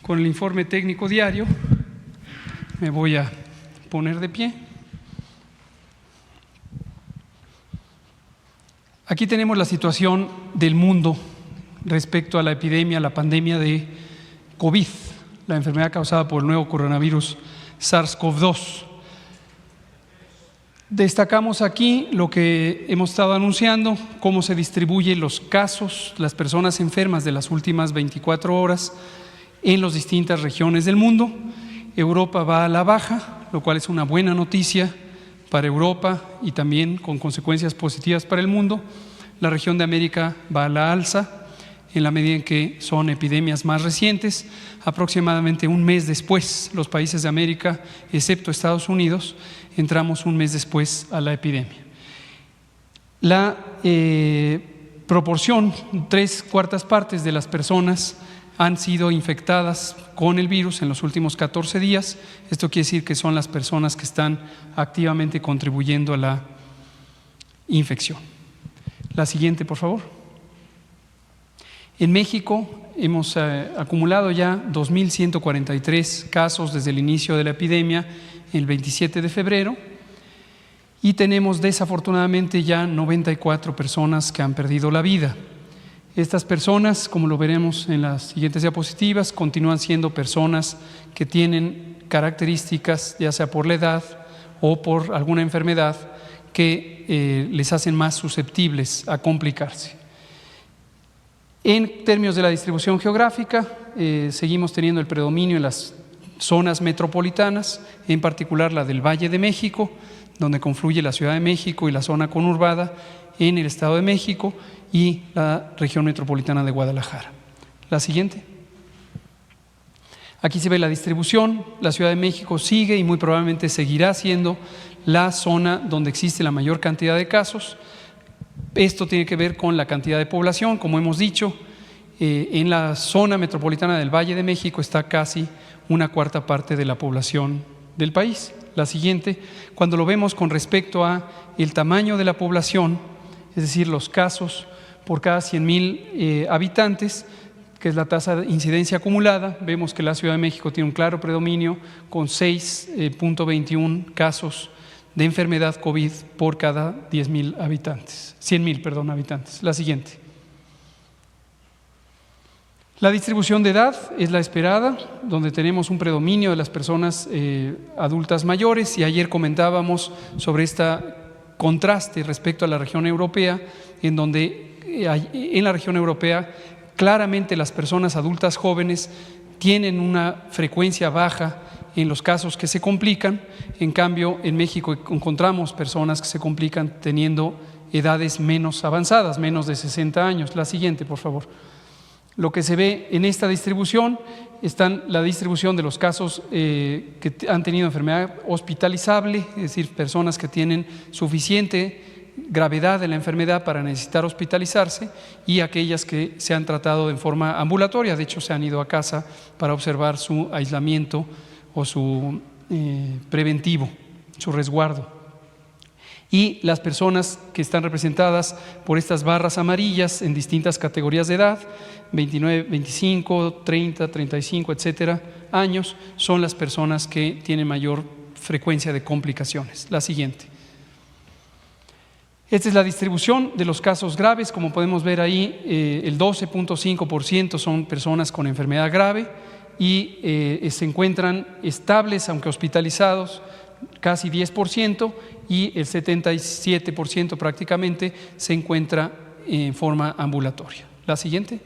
con el informe técnico diario. Me voy a poner de pie. Aquí tenemos la situación del mundo respecto a la epidemia, la pandemia de COVID, la enfermedad causada por el nuevo coronavirus SARS-CoV-2. Destacamos aquí lo que hemos estado anunciando, cómo se distribuyen los casos, las personas enfermas de las últimas 24 horas en las distintas regiones del mundo. Europa va a la baja, lo cual es una buena noticia para Europa y también con consecuencias positivas para el mundo. La región de América va a la alza, en la medida en que son epidemias más recientes. Aproximadamente un mes después, los países de América, excepto Estados Unidos, entramos un mes después a la epidemia. La proporción, 3/4 partes de las personas han sido infectadas con el virus en los últimos 14 días. Esto quiere decir que son las personas que están activamente contribuyendo a la infección. La siguiente, por favor. En México hemos acumulado ya 2.143 casos desde el inicio de la epidemia, el 27 de febrero, y tenemos desafortunadamente ya 94 personas que han perdido la vida. Estas personas, como lo veremos en las siguientes diapositivas, continúan siendo personas que tienen características, ya sea por la edad o por alguna enfermedad, que les hacen más susceptibles a complicarse. En términos de la distribución geográfica, seguimos teniendo el predominio en las zonas metropolitanas, en particular la del Valle de México, donde confluye la Ciudad de México y la zona conurbada en el Estado de México y la región metropolitana de Guadalajara. La siguiente. Aquí se ve la distribución. La Ciudad de México sigue y muy probablemente seguirá siendo la zona donde existe la mayor cantidad de casos. Esto tiene que ver con la cantidad de población, como hemos dicho. En la zona metropolitana del Valle de México está casi 1/4 parte de la población del país. La siguiente, cuando lo vemos con respecto a el tamaño de la población, es decir, los casos por cada 100,000 habitantes, que es la tasa de incidencia acumulada, vemos que la Ciudad de México tiene un claro predominio con 6.21 casos de enfermedad COVID por cada 100,000 habitantes. La siguiente. La distribución de edad es la esperada, donde tenemos un predominio de las personas adultas mayores, y ayer comentábamos sobre este contraste respecto a la región europea, en donde en la región europea claramente las personas adultas jóvenes tienen una frecuencia baja en los casos que se complican. En cambio, en México encontramos personas que se complican teniendo edades menos avanzadas, menos de 60 años. La siguiente, por favor. Lo que se ve en esta distribución está la distribución de los casos que han tenido enfermedad hospitalizable, es decir, personas que tienen suficiente gravedad de la enfermedad para necesitar hospitalizarse, y aquellas que se han tratado en forma ambulatoria, de hecho se han ido a casa para observar su aislamiento o su preventivo, su resguardo. Y las personas que están representadas por estas barras amarillas en distintas categorías de edad, 29, 25, 30, 35, etcétera, años, son las personas que tienen mayor frecuencia de complicaciones. La siguiente. Esta es la distribución de los casos graves. Como podemos ver ahí, el 12.5% son personas con enfermedad grave y se encuentran estables, aunque hospitalizados, casi 10%, y el 77% prácticamente se encuentra en forma ambulatoria. La siguiente.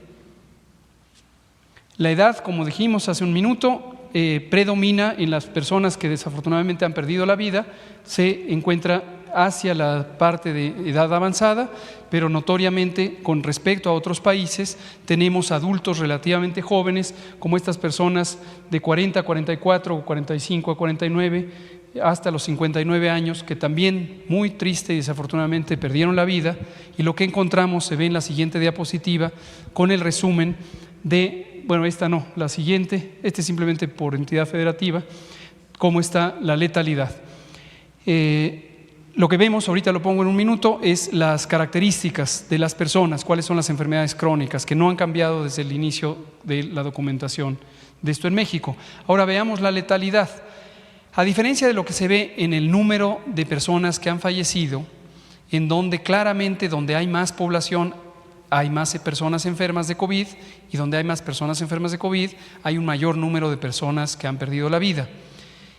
La edad, como dijimos hace un minuto, predomina en las personas que desafortunadamente han perdido la vida, se encuentra hacia la parte de edad avanzada, pero notoriamente con respecto a otros países tenemos adultos relativamente jóvenes, como estas personas de 40 a 44, 45 a 49, hasta los 59 años, que también muy triste y desafortunadamente perdieron la vida. Y lo que encontramos se ve en la siguiente diapositiva con el resumen de, bueno, esta no, la siguiente, este es simplemente por entidad federativa, cómo está la letalidad. Lo que vemos, ahorita lo pongo en un minuto, es las características de las personas, cuáles son las enfermedades crónicas que no han cambiado desde el inicio de la documentación de esto en México. Ahora veamos la letalidad. A diferencia de lo que se ve en el número de personas que han fallecido, en donde claramente donde hay más población hay más personas enfermas de COVID, y donde hay más personas enfermas de COVID hay un mayor número de personas que han perdido la vida.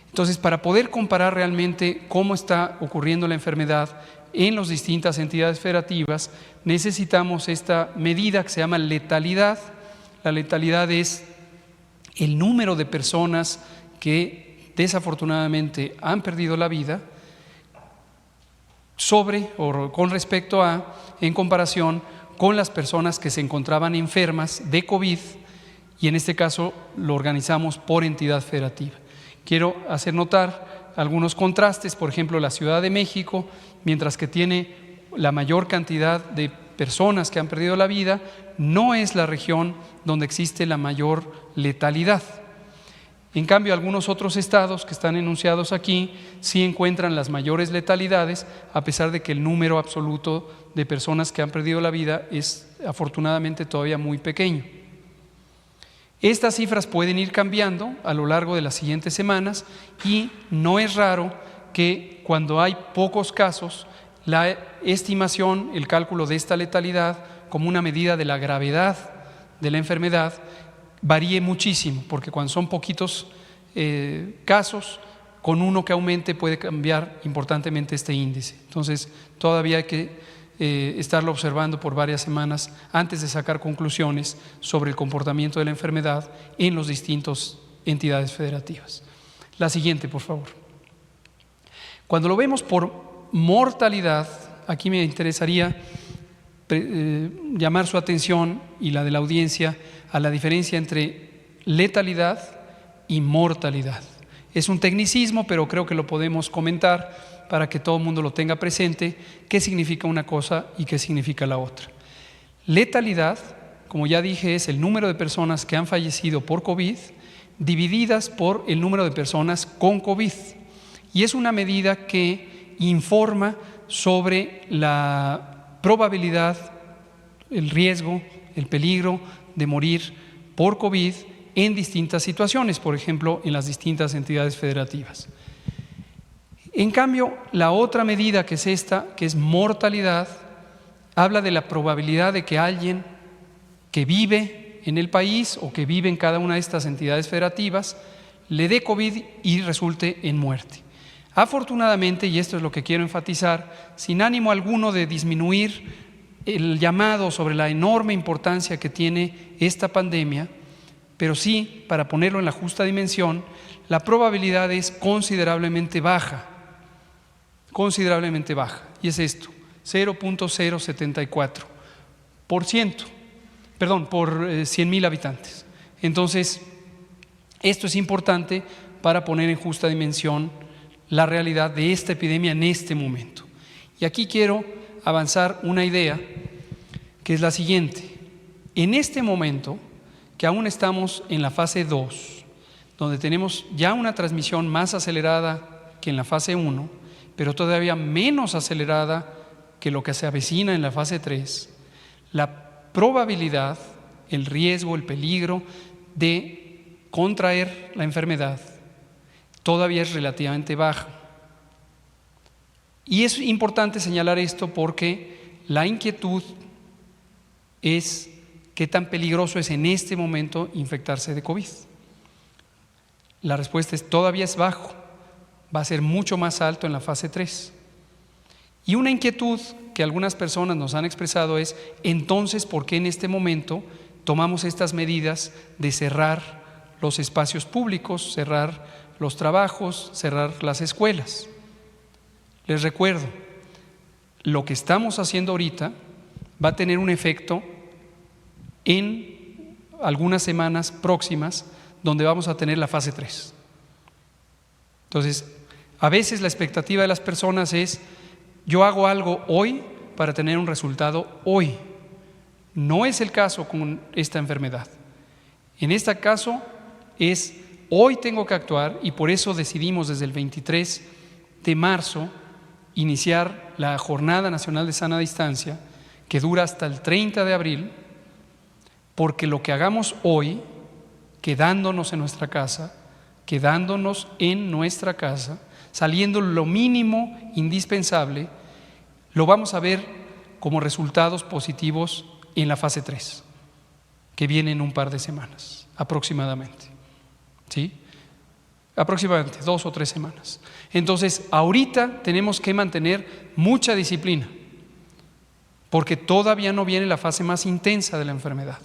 Entonces, para poder comparar realmente cómo está ocurriendo la enfermedad en las distintas entidades federativas, necesitamos esta medida que se llama letalidad. La letalidad es el número de personas que desafortunadamente han perdido la vida sobre o con respecto a, en comparación con las personas que se encontraban enfermas de COVID, y en este caso lo organizamos por entidad federativa. Quiero hacer notar algunos contrastes. Por ejemplo, la Ciudad de México, mientras que tiene la mayor cantidad de personas que han perdido la vida, no es la región donde existe la mayor letalidad. En cambio, algunos otros estados que están enunciados aquí sí encuentran las mayores letalidades, a pesar de que el número absoluto de personas que han perdido la vida es afortunadamente todavía muy pequeño. Estas cifras pueden ir cambiando a lo largo de las siguientes semanas, y no es raro que cuando hay pocos casos, la estimación, el cálculo de esta letalidad como una medida de la gravedad de la enfermedad varíe muchísimo, porque cuando son poquitos casos, con uno que aumente puede cambiar importantemente este índice. Entonces, todavía hay que estarlo observando por varias semanas antes de sacar conclusiones sobre el comportamiento de la enfermedad en las distintas entidades federativas. La siguiente, por favor. Cuando lo vemos por mortalidad, aquí me interesaría llamar su atención y la de la audiencia a la diferencia entre letalidad y mortalidad. Es un tecnicismo, pero creo que lo podemos comentar para que todo el mundo lo tenga presente, qué significa una cosa y qué significa la otra. Letalidad, como ya dije, es el número de personas que han fallecido por COVID divididas por el número de personas con COVID, y es una medida que informa sobre la probabilidad, el riesgo, el peligro de morir por COVID en distintas situaciones, por ejemplo, en las distintas entidades federativas. En cambio, la otra medida, que es esta, que es mortalidad, habla de la probabilidad de que alguien que vive en el país o que vive en cada una de estas entidades federativas le dé COVID y resulte en muerte. Afortunadamente, y esto es lo que quiero enfatizar, sin ánimo alguno de disminuir el llamado sobre la enorme importancia que tiene esta pandemia, pero sí, para ponerlo en la justa dimensión, la probabilidad es considerablemente baja, y es esto, 0.074%, por 100,000 habitantes. Entonces, esto es importante para poner en justa dimensión la realidad de esta epidemia en este momento. Y aquí quiero avanzar una idea, que es la siguiente. En este momento, que aún estamos en la fase 2, donde tenemos ya una transmisión más acelerada que en la fase 1, pero todavía menos acelerada que lo que se avecina en la fase 3, la probabilidad, el riesgo, el peligro de contraer la enfermedad todavía es relativamente baja. Y es importante señalar esto porque la inquietud es qué tan peligroso es en este momento infectarse de COVID. La respuesta es todavía es bajo, va a ser mucho más alto en la fase 3. Y una inquietud que algunas personas nos han expresado es, entonces, ¿por qué en este momento tomamos estas medidas de cerrar los espacios públicos, cerrar los trabajos, cerrar las escuelas? Les recuerdo, lo que estamos haciendo ahorita va a tener un efecto en algunas semanas próximas, donde vamos a tener la fase 3. Entonces, a veces la expectativa de las personas es, yo hago algo hoy para tener un resultado hoy. No es el caso con esta enfermedad. En este caso es, hoy tengo que actuar, y por eso decidimos desde el 23 de marzo iniciar la Jornada Nacional de Sana Distancia, que dura hasta el 30 de abril, porque lo que hagamos hoy, quedándonos en nuestra casa, saliendo lo mínimo indispensable, lo vamos a ver como resultados positivos en la fase 3, que viene en un par de semanas, aproximadamente. ¿Sí? Aproximadamente 2 o 3 semanas. Entonces, ahorita tenemos que mantener mucha disciplina, porque todavía no viene la fase más intensa de la enfermedad.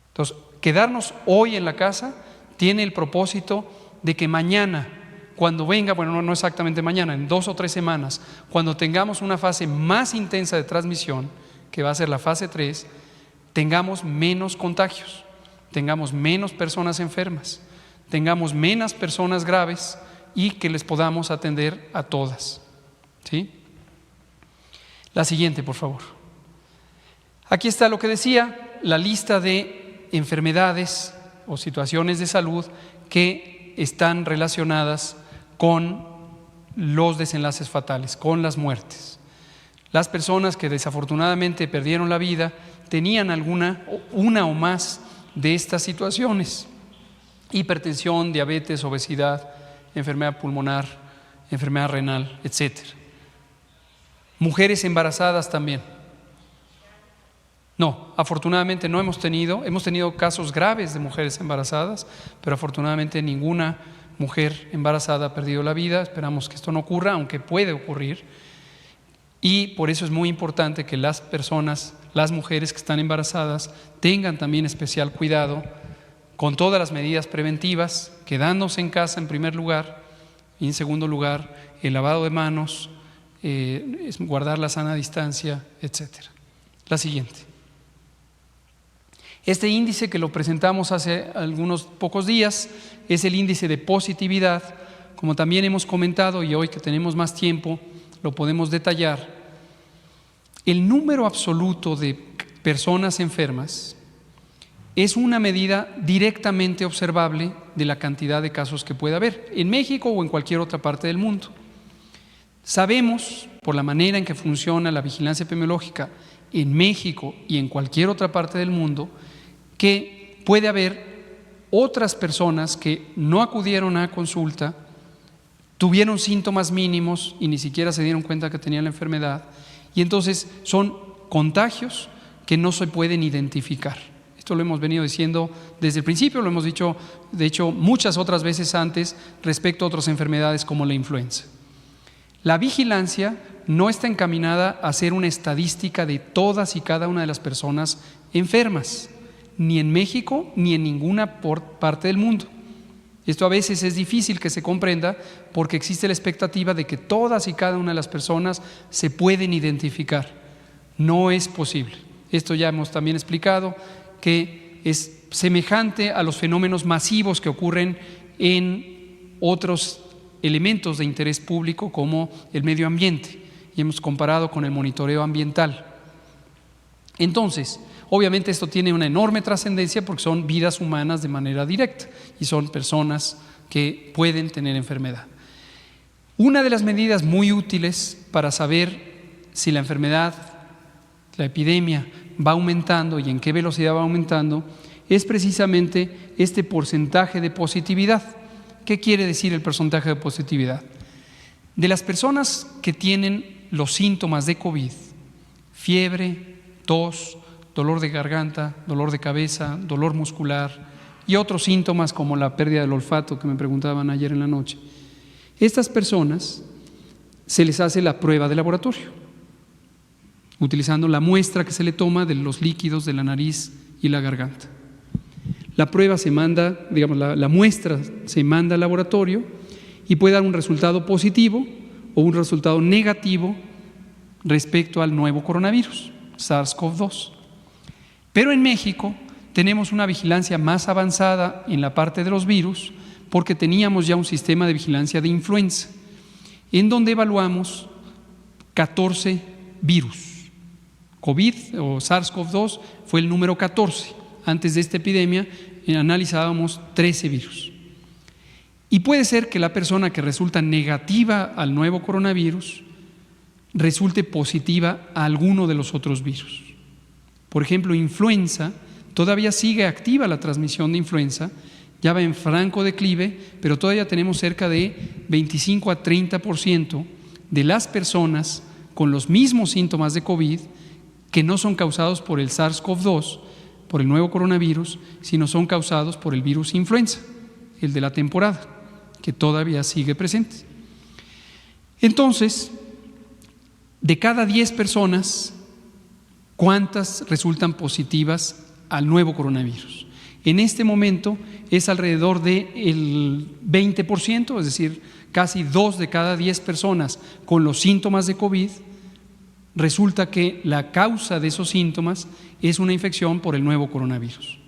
Entonces, quedarnos hoy en la casa tiene el propósito de que mañana, cuando venga, bueno, no exactamente mañana, en 2 o 3 semanas, cuando tengamos una fase más intensa de transmisión, que va a ser la fase 3, tengamos menos contagios, tengamos menos personas enfermas, tengamos menos personas graves y que les podamos atender a todas. ¿Sí? La siguiente, por favor. Aquí está lo que decía, la lista de enfermedades o situaciones de salud que están relacionadas con los desenlaces fatales, con las muertes. Las personas que desafortunadamente perdieron la vida tenían una o más de estas situaciones: hipertensión, diabetes, obesidad, enfermedad pulmonar, enfermedad renal, etc. Mujeres embarazadas también. No, afortunadamente no hemos tenido casos graves de mujeres embarazadas, pero afortunadamente ninguna mujer embarazada ha perdido la vida. Esperamos que esto no ocurra, aunque puede ocurrir. Y por eso es muy importante que las personas, las mujeres que están embarazadas, tengan también especial cuidado con todas las medidas preventivas, quedándose en casa en primer lugar, y en segundo lugar el lavado de manos, guardar la sana distancia, etc. La siguiente. Este índice, que lo presentamos hace algunos pocos días, es el índice de positividad. Como también hemos comentado, y hoy que tenemos más tiempo lo podemos detallar, el número absoluto de personas enfermas es una medida directamente observable de la cantidad de casos que puede haber en México o en cualquier otra parte del mundo. Sabemos, por la manera en que funciona la vigilancia epidemiológica en México y en cualquier otra parte del mundo, que puede haber otras personas que no acudieron a consulta, tuvieron síntomas mínimos y ni siquiera se dieron cuenta que tenían la enfermedad, y entonces son contagios que no se pueden identificar. Esto lo hemos venido diciendo desde el principio, lo hemos dicho de hecho muchas otras veces antes respecto a otras enfermedades como la influenza. La vigilancia no está encaminada a hacer una estadística de todas y cada una de las personas enfermas, ni en México ni en ninguna parte del mundo. Esto a veces es difícil que se comprenda porque existe la expectativa de que todas y cada una de las personas se pueden identificar. No es posible. Esto ya hemos también explicado, que es semejante a los fenómenos masivos que ocurren en otros elementos de interés público como el medio ambiente, y hemos comparado con el monitoreo ambiental. Entonces, obviamente esto tiene una enorme trascendencia porque son vidas humanas de manera directa y son personas que pueden tener enfermedad. Una de las medidas muy útiles para saber si la enfermedad, la epidemia va aumentando y en qué velocidad va aumentando, es precisamente este porcentaje de positividad. ¿Qué quiere decir el porcentaje de positividad? De las personas que tienen los síntomas de COVID, fiebre, tos, dolor de garganta, dolor de cabeza, dolor muscular y otros síntomas como la pérdida del olfato que me preguntaban ayer en la noche, estas personas se les hace la prueba de laboratorio, utilizando la muestra que se le toma de los líquidos de la nariz y la garganta. La prueba se manda, la muestra se manda al laboratorio y puede dar un resultado positivo o un resultado negativo respecto al nuevo coronavirus, SARS-CoV-2. Pero en México tenemos una vigilancia más avanzada en la parte de los virus porque teníamos ya un sistema de vigilancia de influenza en donde evaluamos 14 virus. COVID o SARS-CoV-2 fue el número 14. Antes de esta epidemia analizábamos 13 virus. Y puede ser que la persona que resulta negativa al nuevo coronavirus resulte positiva a alguno de los otros virus. Por ejemplo, influenza, todavía sigue activa la transmisión de influenza, ya va en franco declive, pero todavía tenemos cerca de 25 a 30% de las personas con los mismos síntomas de COVID que no son causados por el SARS-CoV-2, por el nuevo coronavirus, sino son causados por el virus influenza, el de la temporada, que todavía sigue presente. Entonces, de cada 10 personas, ¿cuántas resultan positivas al nuevo coronavirus? En este momento es alrededor del 20%, es decir, casi 2 de cada 10 personas con los síntomas de COVID, resulta que la causa de esos síntomas es una infección por el nuevo coronavirus.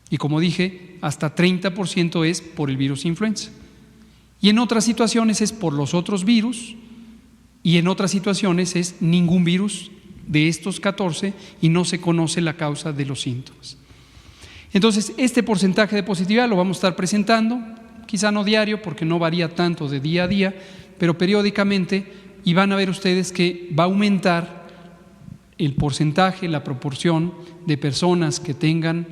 Y como dije, hasta 30% es por el virus influenza. Y en otras situaciones es por los otros virus, y en otras situaciones es ningún virus de estos 14 y no se conoce la causa de los síntomas. Entonces, este porcentaje de positividad lo vamos a estar presentando, quizá no diario porque no varía tanto de día a día, pero periódicamente, y van a ver ustedes que va a aumentar el porcentaje, la proporción de personas que tengan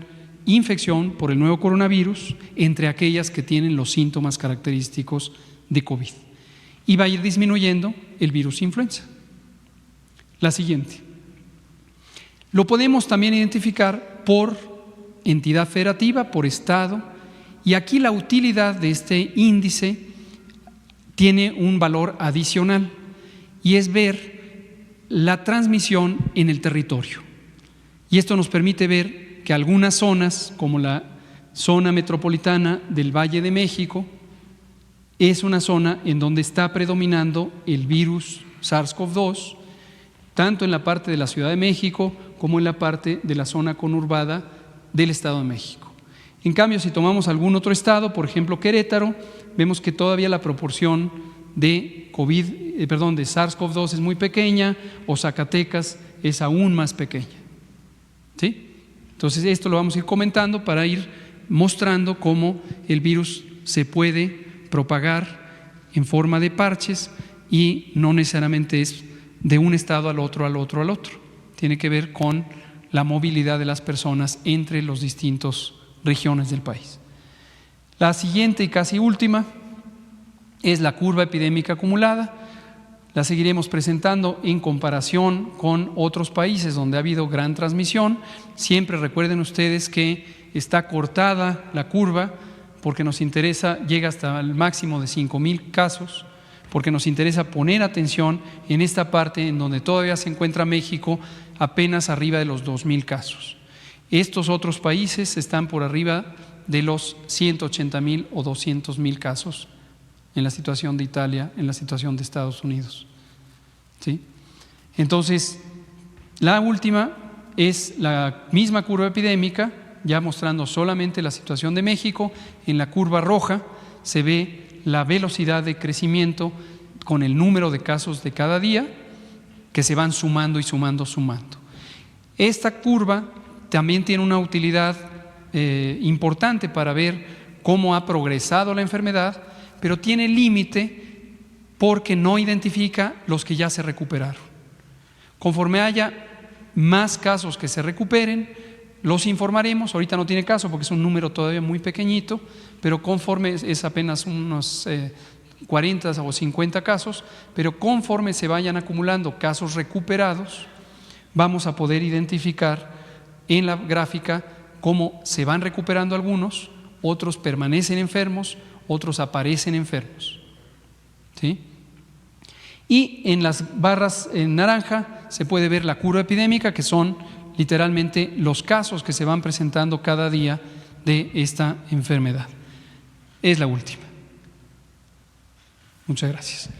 infección por el nuevo coronavirus entre aquellas que tienen los síntomas característicos de COVID. Y va a ir disminuyendo el virus influenza. La siguiente. Lo podemos también identificar por entidad federativa, por estado, y aquí la utilidad de este índice tiene un valor adicional, y es ver la transmisión en el territorio. Y esto nos permite ver que algunas zonas, como la zona metropolitana del Valle de México, es una zona en donde está predominando el virus SARS-CoV-2, tanto en la parte de la Ciudad de México como en la parte de la zona conurbada del Estado de México. En cambio, si tomamos algún otro estado, por ejemplo Querétaro, vemos que todavía la proporción de de SARS-CoV-2 es muy pequeña, o Zacatecas es aún más pequeña. ¿Sí? Entonces, esto lo vamos a ir comentando para ir mostrando cómo el virus se puede propagar en forma de parches y no necesariamente es de un estado al otro, al otro, al otro. Tiene que ver con la movilidad de las personas entre las distintas regiones del país. La siguiente y casi última es la curva epidémica acumulada. La seguiremos presentando en comparación con otros países donde ha habido gran transmisión. Siempre recuerden ustedes que está cortada la curva porque nos interesa, llega hasta el máximo de 5,000 casos, porque nos interesa poner atención en esta parte en donde todavía se encuentra México apenas arriba de los 2,000 casos. Estos otros países están por arriba de los 180,000 o 200,000 casos en la situación de Italia, en la situación de Estados Unidos. ¿Sí? Entonces, la última es la misma curva epidémica, ya mostrando solamente la situación de México. En la curva roja se ve la velocidad de crecimiento con el número de casos de cada día que se van sumando y sumando. Esta curva también tiene una utilidad importante para ver cómo ha progresado la enfermedad, pero tiene límite porque no identifica los que ya se recuperaron. Conforme haya más casos que se recuperen, los informaremos. Ahorita no tiene caso porque es un número todavía muy pequeñito, pero conforme es apenas unos 40 o 50 casos, pero conforme se vayan acumulando casos recuperados, vamos a poder identificar en la gráfica cómo se van recuperando algunos, otros permanecen enfermos, otros aparecen enfermos. ¿Sí? Y en las barras en naranja se puede ver la curva epidémica, que son literalmente los casos que se van presentando cada día de esta enfermedad. Es la última. Muchas gracias.